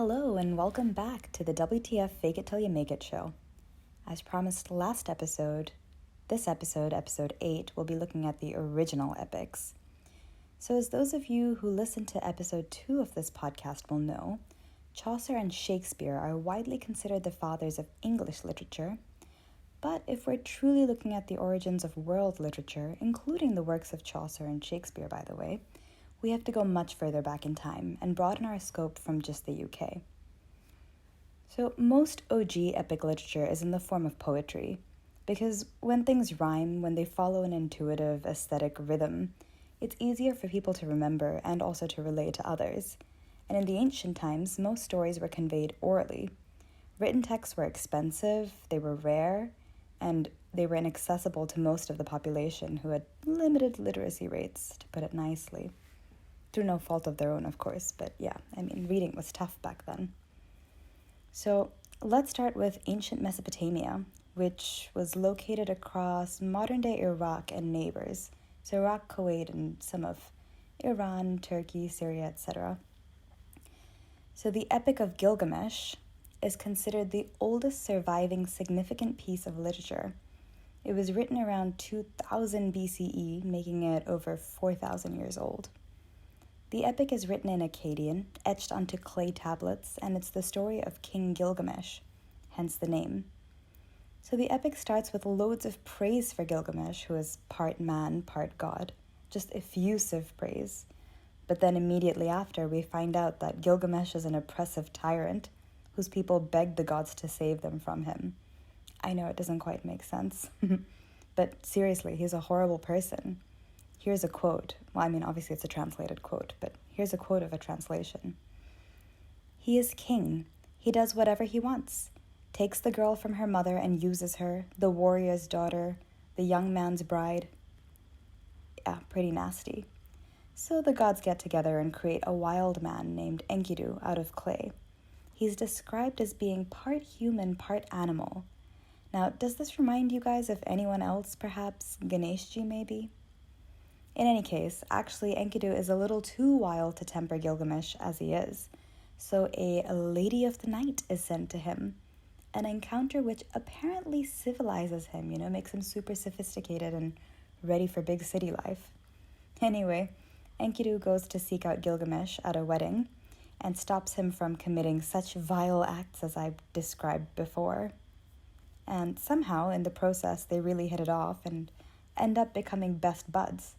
Hello and welcome back to the WTF Fake It Till You Make It show. As promised last episode, this episode, episode 8, we'll be looking at the original epics. So as those of you who listened to episode 2 of this podcast will know, Chaucer and Shakespeare are widely considered the fathers of English literature. But if we're truly looking at the origins of world literature, including the works of Chaucer and Shakespeare, by the way, we have to go much further back in time and broaden our scope from just the UK. So most OG epic literature is in the form of poetry, because when things rhyme, when they follow an intuitive aesthetic rhythm, it's easier for people to remember and also to relate to others. And in the ancient times, most stories were conveyed orally. Written texts were expensive, they were rare, and they were inaccessible to most of the population who had limited literacy rates, to put it nicely. Through no fault of their own, of course, but yeah, reading was tough back then. So let's start with ancient Mesopotamia, which was located across modern-day Iraq and neighbors. So Iraq, Kuwait, and some of Iran, Turkey, Syria, etc. So the Epic of Gilgamesh is considered the oldest surviving significant piece of literature. It was written around 2000 BCE, making it over 4,000 years old. The epic is written in Akkadian, etched onto clay tablets, and it's the story of King Gilgamesh, hence the name. So the epic starts with loads of praise for Gilgamesh, who is part man, part god, just effusive praise. But then immediately after, we find out that Gilgamesh is an oppressive tyrant whose people begged the gods to save them from him. I know it doesn't quite make sense, but seriously, he's a horrible person. Here's a quote. Well, obviously it's a translated quote, but here's a quote of a translation. "He is king. He does whatever he wants. Takes the girl from her mother and uses her, the warrior's daughter, the young man's bride." Yeah, pretty nasty. So the gods get together and create a wild man named Enkidu out of clay. He's described as being part human, part animal. Now, does this remind you guys of anyone else, perhaps? Ganeshji, maybe? In any case, actually, Enkidu is a little too wild to temper Gilgamesh as he is, so a lady of the night is sent to him, an encounter which apparently civilizes him, makes him super sophisticated and ready for big city life. Anyway, Enkidu goes to seek out Gilgamesh at a wedding and stops him from committing such vile acts as I described before. And somehow, in the process, they really hit it off and end up becoming best buds.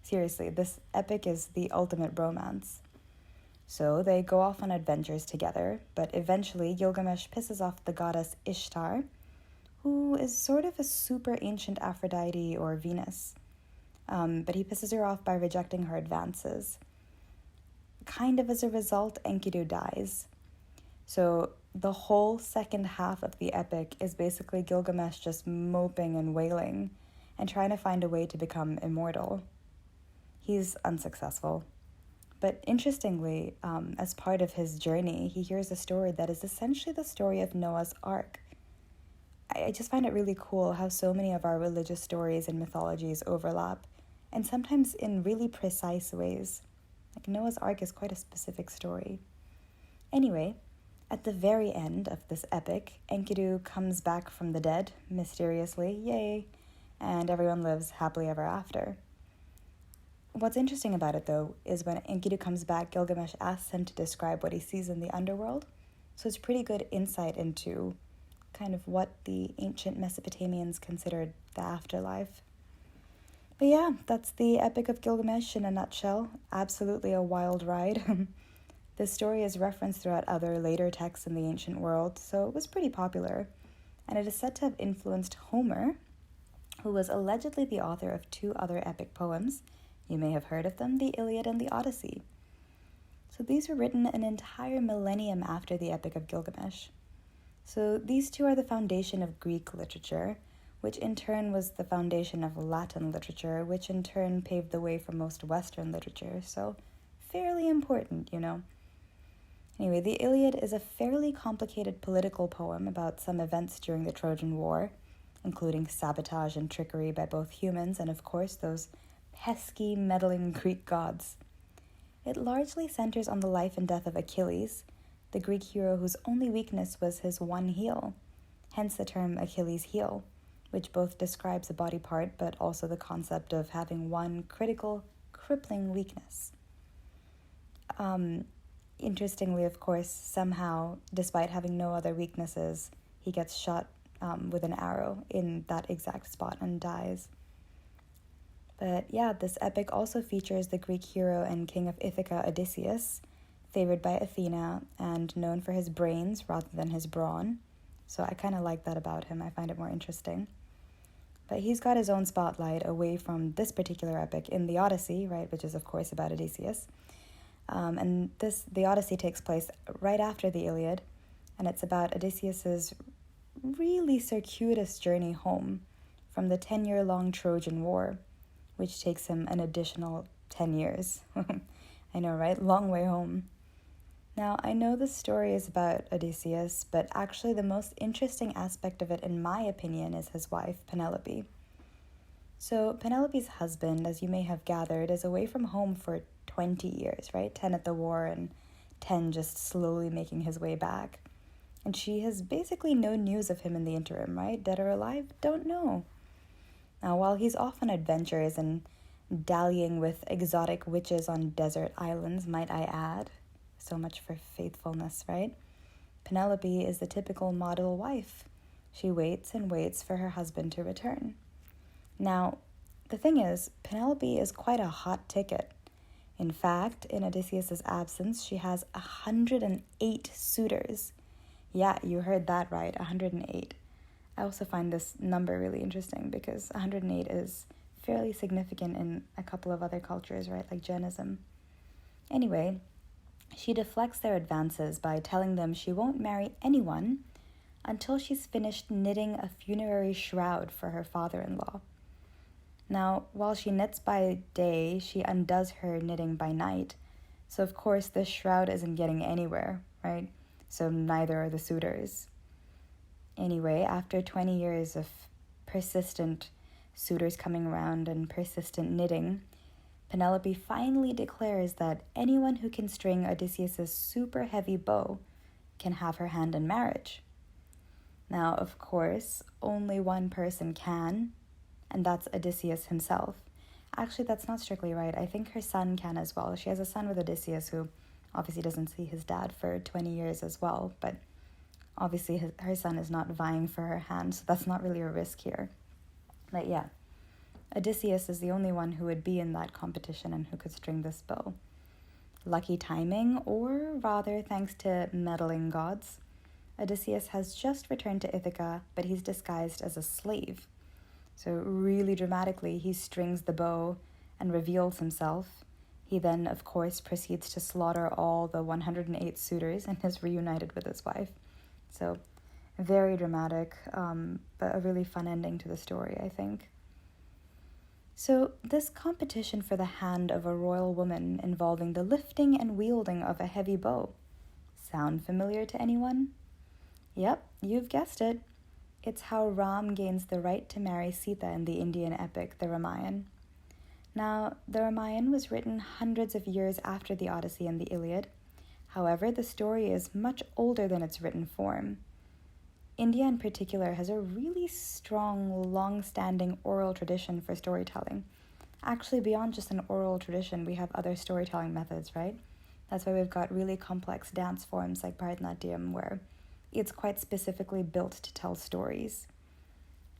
Seriously, this epic is the ultimate bromance. So they go off on adventures together, but eventually Gilgamesh pisses off the goddess Ishtar, who is sort of a super ancient Aphrodite or Venus. But he pisses her off by rejecting her advances. Kind of as a result, Enkidu dies. So the whole second half of the epic is basically Gilgamesh just moping and wailing and trying to find a way to become immortal. He's unsuccessful. But interestingly, as part of his journey, he hears a story that is essentially the story of Noah's Ark. I just find it really cool how so many of our religious stories and mythologies overlap, and sometimes in really precise ways. Like Noah's Ark is quite a specific story. Anyway, at the very end of this epic, Enkidu comes back from the dead, mysteriously, yay, and everyone lives happily ever after. What's interesting about it, though, is when Enkidu comes back, Gilgamesh asks him to describe what he sees in the underworld. So it's pretty good insight into kind of what the ancient Mesopotamians considered the afterlife. But yeah, that's the Epic of Gilgamesh in a nutshell. Absolutely a wild ride. This story is referenced throughout other later texts in the ancient world, so it was pretty popular. And it is said to have influenced Homer, who was allegedly the author of 2 other epic poems. You may have heard of them, the Iliad and the Odyssey. So these were written an entire millennium after the Epic of Gilgamesh. So these 2 are the foundation of Greek literature, which in turn was the foundation of Latin literature, which in turn paved the way for most Western literature. So fairly important, Anyway, the Iliad is a fairly complicated political poem about some events during the Trojan War, including sabotage and trickery by both humans and, of course, those pesky, meddling Greek gods. It largely centers on the life and death of Achilles, the Greek hero whose only weakness was his one heel, hence the term Achilles' heel, which both describes a body part but also the concept of having one critical, crippling weakness. Interestingly, of course, somehow, despite having no other weaknesses, he gets shot with an arrow in that exact spot and dies. But yeah, this epic also features the Greek hero and king of Ithaca, Odysseus, favored by Athena and known for his brains rather than his brawn. So I kind of like that about him. I find it more interesting. But he's got his own spotlight away from this particular epic in the Odyssey, right, which is of course about Odysseus. And the Odyssey takes place right after the Iliad, and it's about Odysseus's really circuitous journey home from the 10-year-long Trojan War, which takes him an additional 10 years. I know, right? Long way home. Now, I know the story is about Odysseus, but actually the most interesting aspect of it, in my opinion, is his wife, Penelope. So Penelope's husband, as you may have gathered, is away from home for 20 years, right? 10 at the war and 10 just slowly making his way back. And she has basically no news of him in the interim, right? Dead or alive? Don't know. Now, while he's off on adventures and dallying with exotic witches on desert islands, might I add, so much for faithfulness, right? Penelope is the typical model wife. She waits and waits for her husband to return. Now, the thing is, Penelope is quite a hot ticket. In fact, in Odysseus' absence, she has 108 suitors. Yeah, you heard that right, 108. I also find this number really interesting because 108 is fairly significant in a couple of other cultures, right, like Jainism. Anyway, she deflects their advances by telling them she won't marry anyone until she's finished knitting a funerary shroud for her father-in-law. Now, while she knits by day, she undoes her knitting by night. So, of course, this shroud isn't getting anywhere, right? So neither are the suitors. Anyway, after 20 years of persistent suitors coming around and persistent knitting, Penelope finally declares that anyone who can string Odysseus' super heavy bow can have her hand in marriage. Now, of course, only one person can, and that's Odysseus himself. Actually, that's not strictly right. I think her son can as well. She has a son with Odysseus who obviously doesn't see his dad for 20 years as well, but obviously her son is not vying for her hand, so that's not really a risk here. But yeah, Odysseus is the only one who would be in that competition and who could string this bow. Lucky timing, or rather thanks to meddling gods, Odysseus has just returned to Ithaca, but he's disguised as a slave. So really dramatically, he strings the bow and reveals himself. He then, of course, proceeds to slaughter all the 108 suitors and is reunited with his wife. So very dramatic, but a really fun ending to the story, I think. So this competition for the hand of a royal woman involving the lifting and wielding of a heavy bow. Sound familiar to anyone? Yep, you've guessed it. It's how Ram gains the right to marry Sita in the Indian epic, the Ramayana. Now, the Ramayana was written hundreds of years after the Odyssey and the Iliad. However, the story is much older than its written form. India in particular has a really strong, long-standing oral tradition for storytelling. Actually, beyond just an oral tradition, we have other storytelling methods, right? That's why we've got really complex dance forms like Bharatanatyam, where it's quite specifically built to tell stories.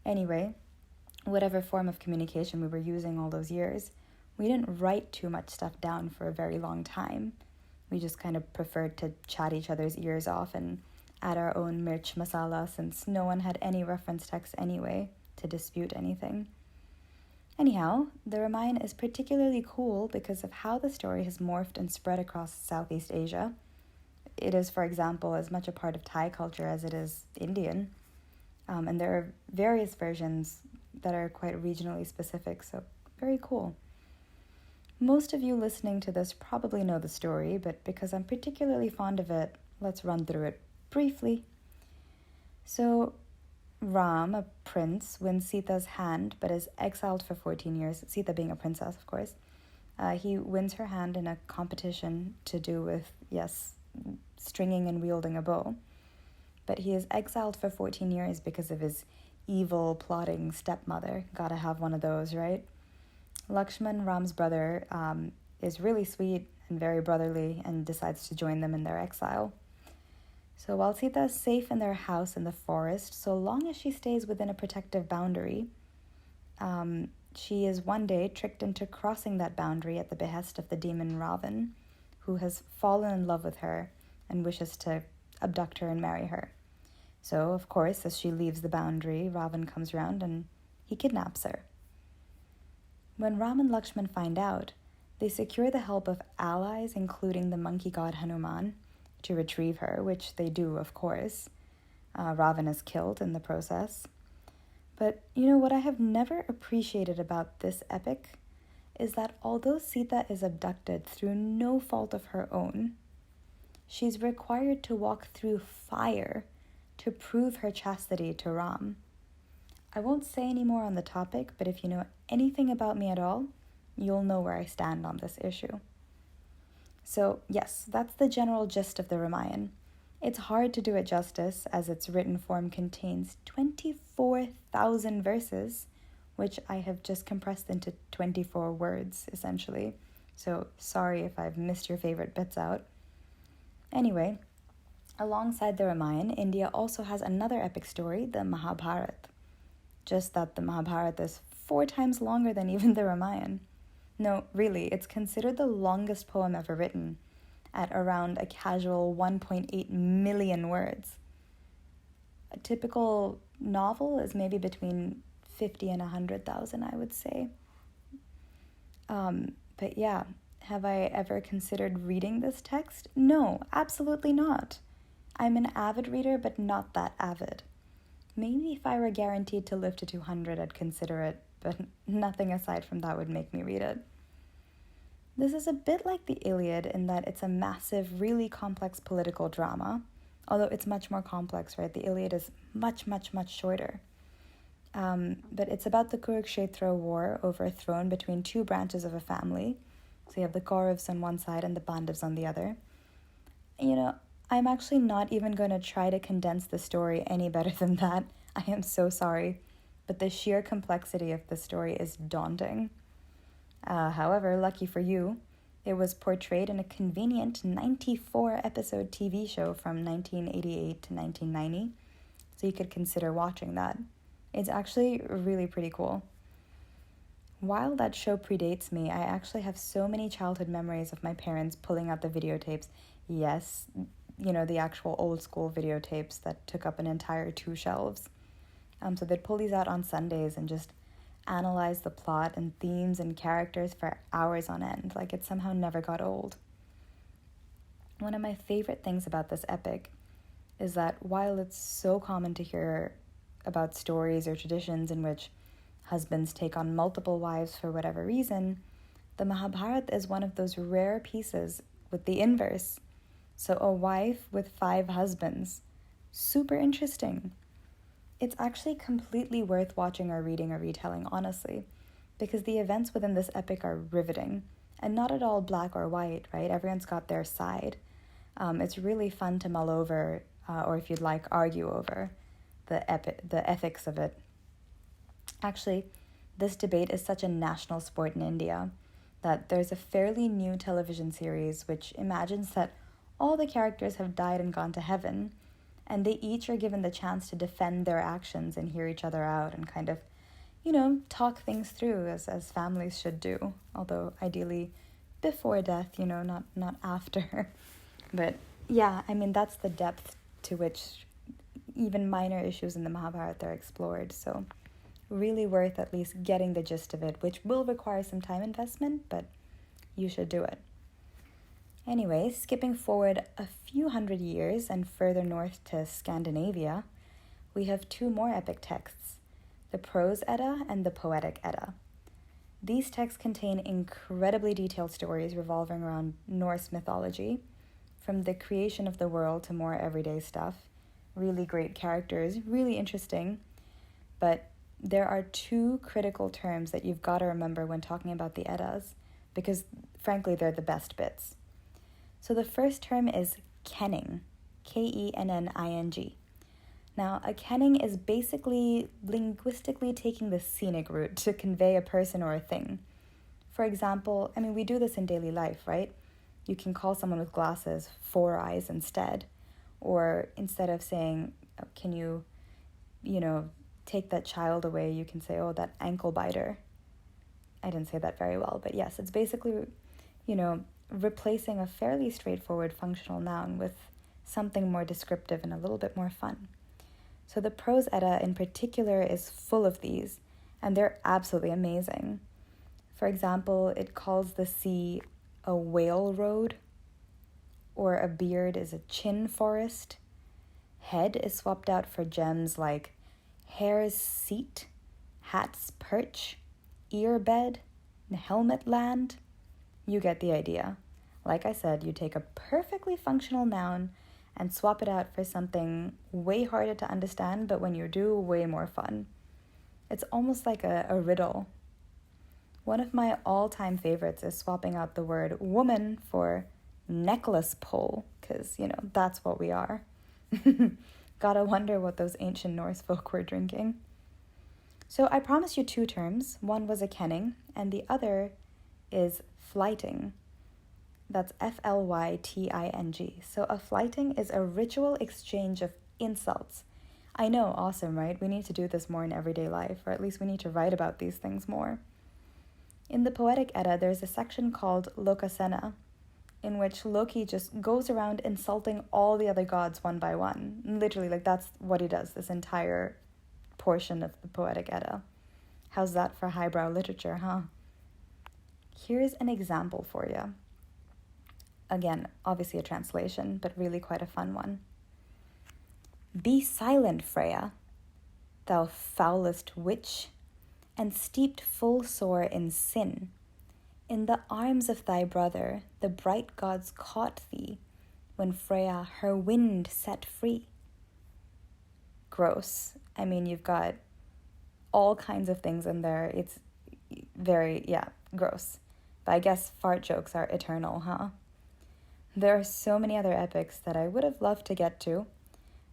Anyway, whatever form of communication we were using all those years, we didn't write too much stuff down for a very long time. We just kind of preferred to chat each other's ears off and add our own mirch masala since no one had any reference text anyway to dispute anything. Anyhow, the Ramayana is particularly cool because of how the story has morphed and spread across Southeast Asia. It is, for example, as much a part of Thai culture as it is Indian. And there are various versions that are quite regionally specific, so very cool. Most of you listening to this probably know the story, but because I'm particularly fond of it, let's run through it briefly. So, Ram, a prince, wins Sita's hand, but is exiled for 14 years, Sita being a princess, of course. He wins her hand in a competition to do with, yes, stringing and wielding a bow. But he is exiled for 14 years because of his evil, plotting stepmother. Gotta have one of those, right? Lakshman, Ram's brother, is really sweet and very brotherly and decides to join them in their exile. So while Sita is safe in their house in the forest, so long as she stays within a protective boundary, she is one day tricked into crossing that boundary at the behest of the demon Ravan, who has fallen in love with her and wishes to abduct her and marry her. So, of course, as she leaves the boundary, Ravan comes around and he kidnaps her. When Ram and Lakshman find out, they secure the help of allies, including the monkey god Hanuman, to retrieve her, which they do, of course. Ravan is killed in the process. But you know what I have never appreciated about this epic is that although Sita is abducted through no fault of her own, she's required to walk through fire to prove her chastity to Ram. I won't say any more on the topic, but if you know anything about me at all, you'll know where I stand on this issue. So yes, that's the general gist of the Ramayana. It's hard to do it justice as its written form contains 24,000 verses, which I have just compressed into 24 words, essentially. So sorry if I've missed your favorite bits out. Anyway, alongside the Ramayana, India also has another epic story, the Mahabharata. Just that the Mahabharata is 4 times longer than even the Ramayana. No, really, it's considered the longest poem ever written, at around a casual 1.8 million words. A typical novel is maybe between 50 and 100,000, I would say. But yeah, have I ever considered reading this text? No, absolutely not. I'm an avid reader, but not that avid. Maybe if I were guaranteed to live to 200, I'd consider it, but nothing aside from that would make me read it. This is a bit like the Iliad in that it's a massive, really complex political drama, although it's much more complex, right? The Iliad is much, much, much shorter. But it's about the Kurukshetra war over a throne between 2 branches of a family. So you have the Kauravas on one side and the Pandavas on the other. You know, I'm actually not even going to try to condense the story any better than that. I am so sorry. But the sheer complexity of the story is daunting. However, lucky for you, it was portrayed in a convenient 94-episode TV show from 1988 to 1990, so you could consider watching that. It's actually really pretty cool. While that show predates me, I actually have so many childhood memories of my parents pulling out the videotapes. Yes, you know, the actual old school videotapes that took up an entire 2 shelves. So they'd pull these out on Sundays and just analyze the plot and themes and characters for hours on end. Like, it somehow never got old. One of my favorite things about this epic is that while it's so common to hear about stories or traditions in which husbands take on multiple wives for whatever reason, the Mahabharata is one of those rare pieces with the inverse. So a wife with 5 husbands. Super interesting. It's actually completely worth watching or reading or retelling, honestly, because the events within this epic are riveting and not at all black or white, right? Everyone's got their side. It's really fun to mull over, or if you'd like, argue over the ethics of it. Actually, this debate is such a national sport in India that there's a fairly new television series which imagines that all the characters have died and gone to heaven, and they each are given the chance to defend their actions and hear each other out and kind of, you know, talk things through as families should do. Although ideally before death, you know, not after. But yeah, I mean, that's the depth to which even minor issues in the Mahabharata are explored. So really worth at least getting the gist of it, which will require some time investment, but you should do it. Anyway, skipping forward a few hundred years and further north to Scandinavia, we have 2 more epic texts, the Prose Edda and the Poetic Edda. These texts contain incredibly detailed stories revolving around Norse mythology, from the creation of the world to more everyday stuff. Really great characters, really interesting. But there are 2 critical terms that you've got to remember when talking about the Eddas, because frankly, they're the best bits. So the first term is kenning, Kenning. Now, a kenning is basically linguistically taking the scenic route to convey a person or a thing. For example, we do this in daily life, right? You can call someone with glasses four eyes instead. Or instead of saying, can you, take that child away, you can say, oh, that ankle biter. I didn't say that very well, but yes, it's basically, replacing a fairly straightforward functional noun with something more descriptive and a little bit more fun. So the Prose Edda in particular is full of these, and they're absolutely amazing. For example, it calls the sea a whale road, or a beard is a chin forest. Head is swapped out for gems like hare's seat, hat's perch, ear bed, helmet land. You get the idea. Like I said, you take a perfectly functional noun and swap it out for something way harder to understand, but when you do, way more fun. It's almost like a riddle. One of my all-time favorites is swapping out the word woman for necklace pole, because, that's what we are. Gotta wonder what those ancient Norse folk were drinking. So I promised you two terms. One was a kenning, and the other is flyting. That's Flyting. So a flyting is a ritual exchange of insults. I know, awesome, right? We need to do this more in everyday life, or at least we need to write about these things more. In the Poetic Edda, there's a section called Lokasena, in which Loki just goes around insulting all the other gods one by one. Literally, that's what he does, this entire portion of the Poetic Edda. How's that for highbrow literature, huh? Here's an example for you. Again, obviously a translation, but really quite a fun one. Be silent, Freya, thou foulest witch, and steeped full sore in sin. In the arms of thy brother, the bright gods caught thee, when Freya her wind set free. Gross. You've got all kinds of things in there. It's very, gross. But I guess fart jokes are eternal, huh? There are so many other epics that I would have loved to get to.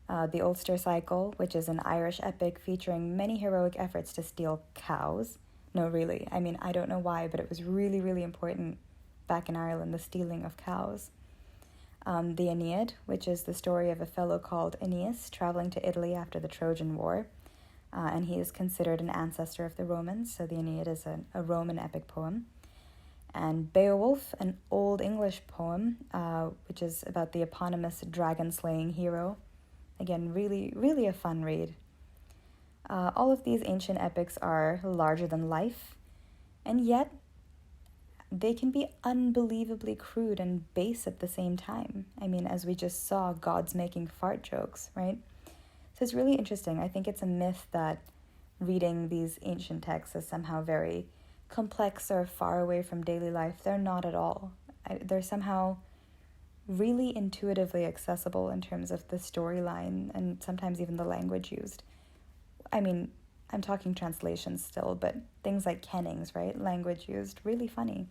The Ulster Cycle, which is an Irish epic featuring many heroic efforts to steal cows. No, really. I don't know why, but it was really, really important back in Ireland, the stealing of cows. The Aeneid, which is the story of a fellow called Aeneas traveling to Italy after the Trojan War. And he is considered an ancestor of the Romans, so the Aeneid is a Roman epic poem. And Beowulf, an Old English poem, which is about the eponymous dragon-slaying hero. Again, really, really a fun read. All of these ancient epics are larger than life, and yet they can be unbelievably crude and base at the same time. As we just saw, gods making fart jokes, right? So it's really interesting. I think it's a myth that reading these ancient texts is somehow very complex or far away from daily life. They're not at all. They're somehow really intuitively accessible in terms of the storyline and sometimes even the language used. I'm talking translations still, but things like kennings, right? Language used, really funny.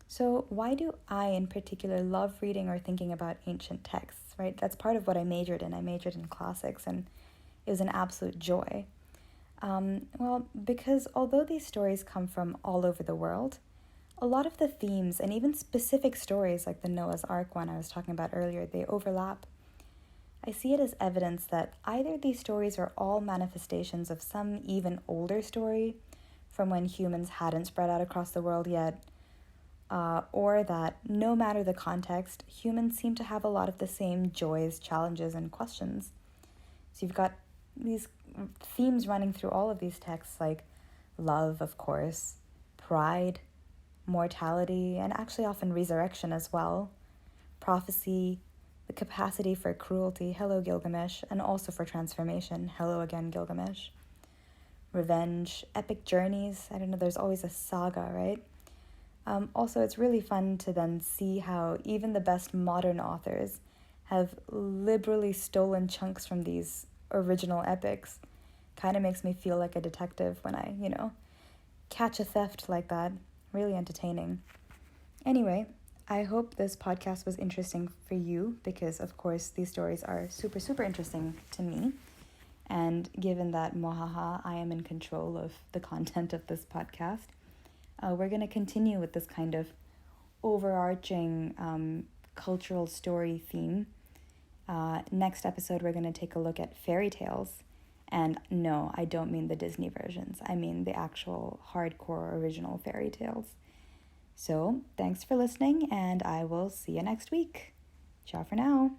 So why do I in particular love reading or thinking about ancient texts, right? That's part of what I majored in. I majored in classics, and it was an absolute joy. Well, because although these stories come from all over the world, a lot of the themes and even specific stories like the Noah's Ark one I was talking about earlier, they overlap. I see it as evidence that either these stories are all manifestations of some even older story from when humans hadn't spread out across the world yet, or that no matter the context, humans seem to have a lot of the same joys, challenges, and questions. So you've got these themes running through all of these texts, like love, of course, pride, mortality, and actually often resurrection as well, prophecy, the capacity for cruelty, hello Gilgamesh, and also for transformation, hello again Gilgamesh, revenge, epic journeys, there's always a saga, right? Also, it's really fun to then see how even the best modern authors have liberally stolen chunks from these original epics. Kind of makes me feel like a detective when I, catch a theft like that. Really entertaining. Anyway, I hope this podcast was interesting for you because, of course, these stories are super, super interesting to me. And given that, mohaha, I am in control of the content of this podcast, we're going to continue with this kind of overarching cultural story theme. Next episode, we're going to take a look at fairy tales. And no, I don't mean the Disney versions. I mean the actual hardcore original fairy tales. So, thanks for listening, and I will see you next week. Ciao for now.